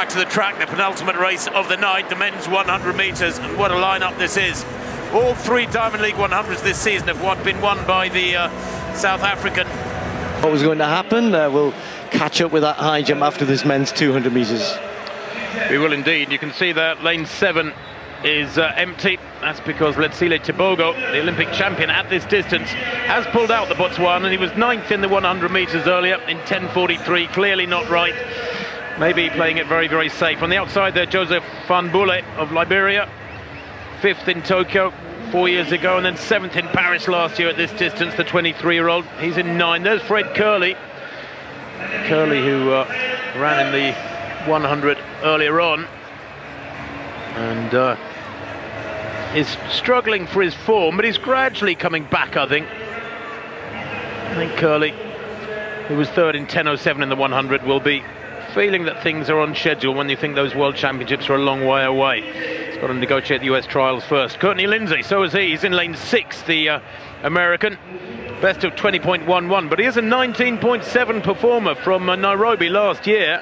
Back to the track, the penultimate race of the night, the men's 100 metres, and what a lineup this is. All three Diamond League 100s this season have been won by the South African. What was going to happen? We'll catch up with that high jump after this men's 200 metres. We will indeed. You can see that lane 7 is empty. That's because Letsile Tebogo, the Olympic champion at this distance, has pulled out the Botswana, and he was 9th in the 100 metres earlier in 10:43. Clearly not right. Maybe playing it very, very safe. On the outside there, Joseph Van Boele of Liberia, 5th in Tokyo 4 years ago, and then 7th in Paris last year at this distance, the 23-year-old. He's in 9. There's Fred Curley. Curley, who ran in the 100 earlier on, and is struggling for his form, but he's gradually coming back, I think. I think Curley, who was 3rd in 10:07 in the 100, will be feeling that things are on schedule when you think those World Championships are a long way away. He's got to negotiate the US trials first. Courtney Lindsay, so is he. He's in lane 6, the American. Best of 20.11, but he is a 19.7 performer from Nairobi last year.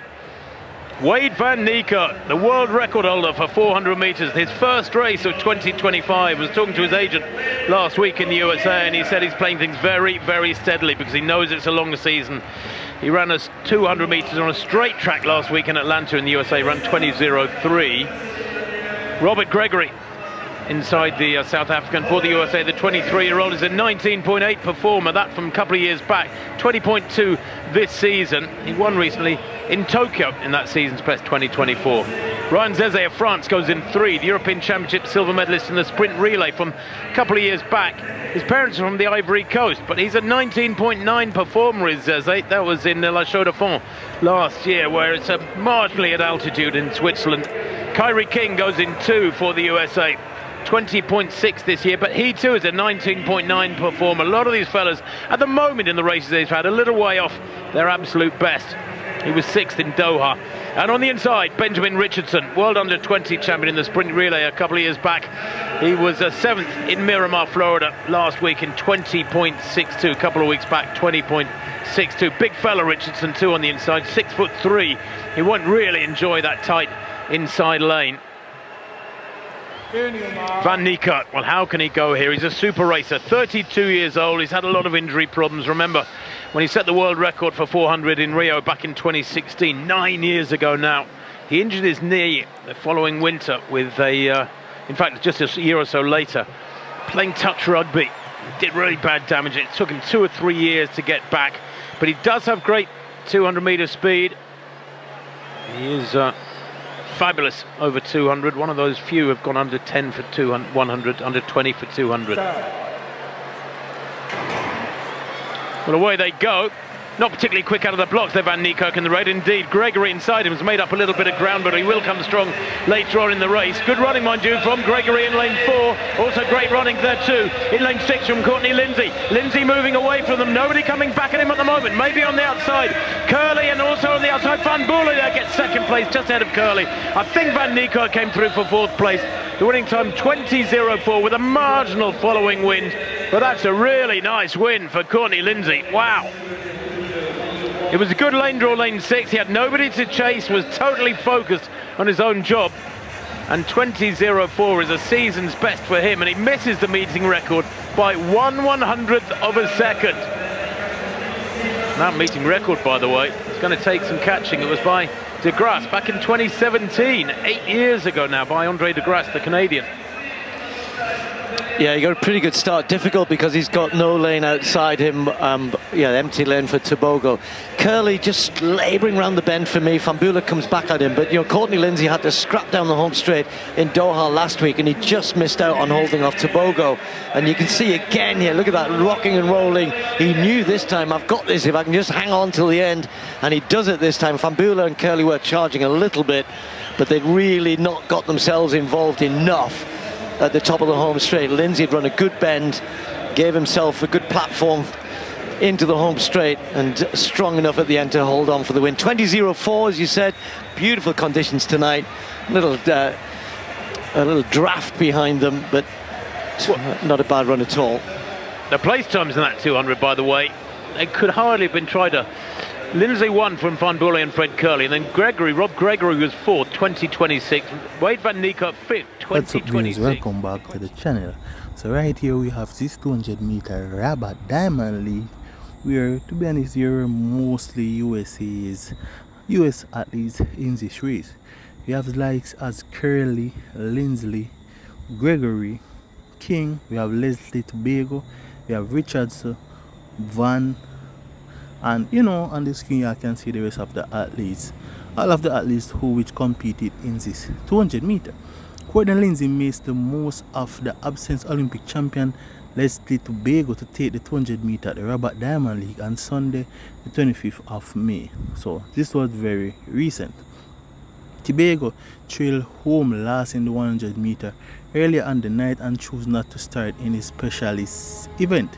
Wade van Niekerk, the world record holder for 400 metres, his first race of 2025, was talking to his agent last week in the USA, and he said he's playing things very, very steadily because he knows it's a longer season. He ran us 200 metres on a straight track last week in Atlanta in the USA, ran 20.03. Robert Gregory, inside the South African for the USA, the 23-year-old is a 19.8 performer, that from a couple of years back, 20.2 this season. He won recently in Tokyo in that season's best 2024. Ryan Zeze of France goes in 3, the European Championship silver medalist in the sprint relay from a couple of years back. His parents are from the Ivory Coast, but he's a 19.9 performer, is Zeze. That was in La Chaux-de-Fonds last year, where it's marginally at altitude in Switzerland. Kyrie King goes in 2 for the USA. 20.6 this year, but he too is a 19.9 performer. A lot of these fellas at the moment in the races they've had a little way off their absolute best. He was 6th in Doha. And on the inside, Benjamin Richardson, world under-20 champion in the sprint relay a couple of years back. He was 7th in Miramar, Florida last week in 20.62. A couple of weeks back, 20.62. Big fella Richardson too on the inside, 6'3". He won't really enjoy that tight inside lane. Van Niekerk, well, how can he go here? He's a super racer, 32 years old. He's had a lot of injury problems. Remember when he set the world record for 400 in Rio back in 2016, 9 years ago now. He injured his knee the following winter with in fact, just a year or so later, playing touch rugby. He did really bad damage. It took him 2 or 3 years to get back, but he does have great 200-metre speed. He is fabulous over 200, one of those few who have gone under 10 for 100, under 20 for 200. Well, away they go. Not particularly quick out of the blocks there, Van Niekerk in the red. Indeed, Gregory inside him has made up a little bit of ground, but he will come strong later on in the race. Good running, mind you, from Gregory in lane 4. Also great running there too in lane 6 from Courtney Lindsay. Lindsay moving away from them. Nobody coming back at him at the moment. Maybe on the outside. Curley, and also on the outside, Van Boele there gets 2nd place just ahead of Curley. I think Van Niekerk came through for 4th place. The winning time 20.04 with a marginal following wind. But that's a really nice win for Courtney Lindsay. Wow. It was a good lane draw, lane 6. He had nobody to chase, was totally focused on his own job. And 20.04 is a season's best for him, and he misses the meeting record by 1/100th of a second. That meeting record, by the way, is going to take some catching. It was by de Grasse back in 2017, 8 years ago now, by Andre de Grasse, the Canadian. Yeah, he got a pretty good start. Difficult because he's got no lane outside him. Yeah, empty lane for Tebogo. Curley just labouring around the bend for me. Van Boele comes back at him, but you know, Courtney Lindsay had to scrap down the home straight in Doha last week, and he just missed out on holding off Tebogo. And you can see again here, look at that rocking and rolling. He knew this time, I've got this if I can just hang on till the end, and he does it this time. Van Boele and Curley were charging a little bit, but they'd really not got themselves involved enough at the top of the home straight. Lindsay had run a good bend, gave himself a good platform into the home straight, and strong enough at the end to hold on for the win. 20.04, as you said, beautiful conditions tonight. A little draft behind them, but not a bad run at all. The place times in that 200, by the way, they could hardly have been tried to Lindsay won from Van Bulle and Fred Curley, and then Rob Gregory was fourth, 2026. Wade van Niekerk fifth, What's up, viewers? 2026. Welcome back to the channel. So right here we have this 200 meter Rabat Diamond League, where to be honest here mostly US athletes in this race. We have the likes as Curley, Lindsley, Gregory, King, we have Leslie Tobago, we have Richardson, Van, and on the screen I can see the rest of the athletes, all of the athletes which competed in this 200 meter. Courtney Lindsay makes the most of the absent Olympic champion Leslie Tobago to take the 200 meter at the Rabat Diamond League on Sunday the 25th of May. So this was very recent. Tobago trailed home last in the 100 meter earlier on the night and chose not to start in his specialist event,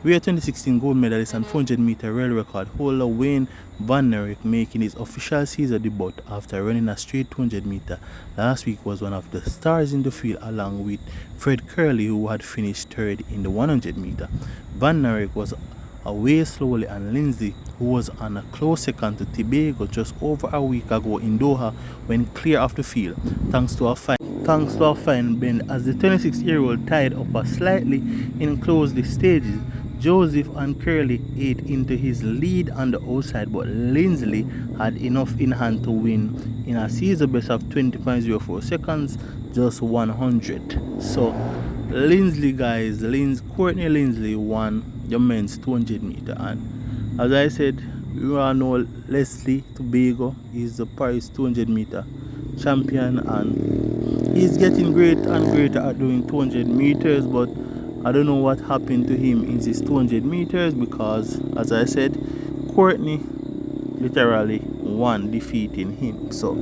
where 2016 gold medalist and 400 meter world record holder Wayne Van Niekerk making his official season debut after running a straight 200 meter last week was one of the stars in the field, along with Fred Curley, who had finished third in the 100 meter. Van Niekerk was away slowly, and Lindsay, who was on a close second to Tobago just over a week ago in Doha, went clear of the field thanks to a fine bend as the 26-year-old tied up a slightly enclosed stages. Joseph and Curley ate into his lead on the outside, but Lindsley had enough in hand to win in a season best of 20.04 seconds, just 100. So Lindsley, guys, Courtney Lindsley won the men's 200 meter, and as I said, we all know Leslie Tobago is the Paris 200 meter champion, and he's getting greater and greater at doing 200 meters, but I don't know what happened to him in this 200 meters because, as I said, Courtney literally won, defeating him. So,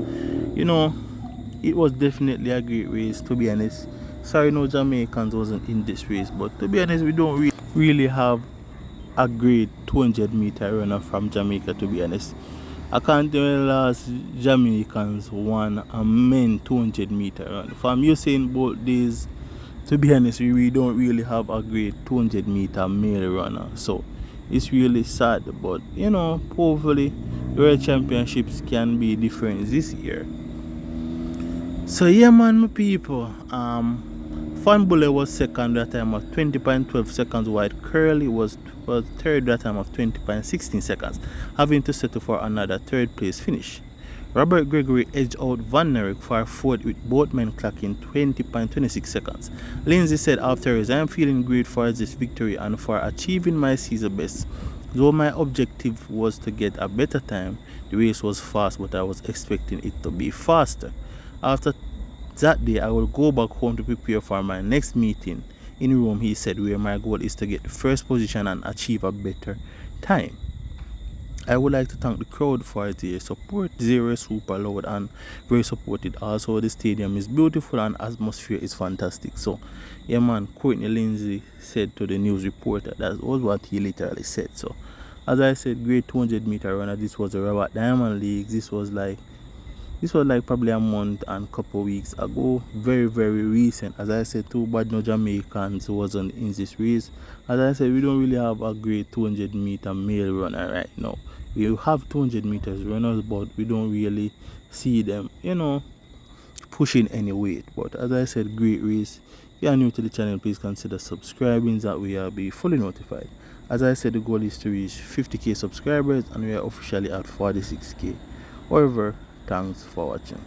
it was definitely a great race, to be honest. Sorry no Jamaicans wasn't in this race, but to be honest, we don't really have a great 200 meter runner from Jamaica, to be honest. I can't tell the last Jamaicans won a men 200 meter run. From Usain Bolt days, to be honest, we don't really have a great 200 meter male runner, so it's really sad. But hopefully the World Championships can be different this year. So yeah, man, my people, Van Bulle was second that time of 20.12 seconds, while Curley was third that time of 20.16 seconds, having to settle for another third place finish. Robert Gregory edged out Van Niekerk for fourth, with both men clocking 20.26 seconds. Lindsay said afterwards, "I am feeling great for this victory and for achieving my season best. Though my objective was to get a better time, the race was fast, but I was expecting it to be faster. After that day, I will go back home to prepare for my next meeting in Rome," he said, "where my goal is to get the first position and achieve a better time. I would like to thank the crowd for their support. The race super loud and very supported. Also, the stadium is beautiful and atmosphere is fantastic." So, yeah, man, Courtney Lindsay said to the news reporter, that was what he literally said. So, as I said, great 200 meter runner. This was the Rabat Diamond League. This was like probably a month and couple weeks ago. Very, very recent. As I said, too bad no Jamaicans wasn't in this race. As I said, we don't really have a great 200 meter male runner right now. We have 200 meters runners, but we don't really see them, pushing any weight. But as I said, great race. If you are new to the channel, please consider subscribing, that we will be fully notified. As I said, the goal is to reach 50k subscribers, and we are officially at 46k. However, thanks for watching.